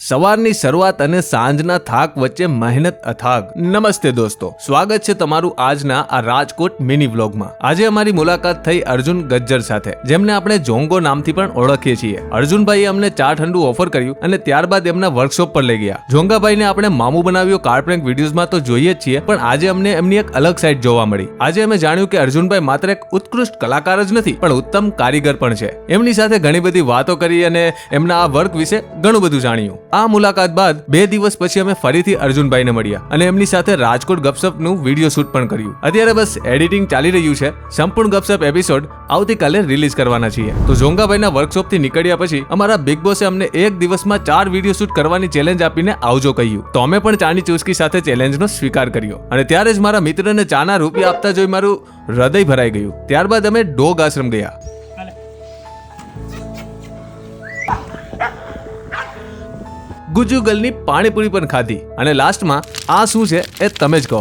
સવારની શરૂઆત અને સાંજના થાક વચ્ચે મહેનત અથાગ. નમસ્તે દોસ્તો, સ્વાગત છે તમારું આજના આ રાજકોટ મિની વ્લોગમાં. આજે અમારી મુલાકાત થઈ અર્જુન ગજ્જર સાથે, જેમને આપણે જોંગો નામથી પણ ઓળખીએ છીએ. અર્જુનભાઈએ અમને ચા ઠંડુ ઓફર કર્યું અને ત્યારબાદ એમના વર્કશોપ પર લઈ ગયા. જોંગાભાઈને આપણે મામું બનાવ્યો કાર પ્રેન્ક વિડીયોઝમાં તો જોઈએ જ છીએ, પણ આજે અમને એમની એક અલગ સાઈડ જોવા મળી. આજે અમે જાણ્યું કે અર્જુનભાઈ માત્ર એક ઉત્કૃષ્ટ કલાકાર જ નથી, પણ ઉત્તમ કારીગર પણ છે. એમની સાથે ઘણી બધી વાતો કરી અને એમના આ વર્ક વિશે ઘણું બધું જાણ્યું. આ મુલાકાત બાદ 2 દિવસ પછી અમે ફરીથી અર્જુનભાઈને મળ્યા અને એમની સાથે રાજકોટ ગપસપનું વિડીયો શૂટ પણ કર્યું. અત્યારે બસ એડિટિંગ ચાલી રહ્યું છે. સંપૂર્ણ ગપસપ એપિસોડ આવતીકાલે રિલીઝ કરવાના છીએ. તો જોંગાભાઈના વર્કશોપથી નીકળ્યા પછી અમારા બિગ બોસે અમને એક દિવસમાં 4 વિડીયો શૂટ કરવાની ચેલેન્જ આપીને આવજો કહ્યું. તો અમે પણ ચાની ચુસ્કી સાથે ચેલેન્જનો સ્વીકાર કર્યો અને ત્યારે જ મારા મિત્રને ચાના રૂપિયા આપતા જોઈ મારું હૃદય ભરાઈ ગયું. ત્યારબાદ અમે ડોગ આશ્રમ ગયા. ગુજુગલની પાણીપુરી પણ ખાધી અને લાસ્ટમાં આ શું છે એ તમે જ કહો.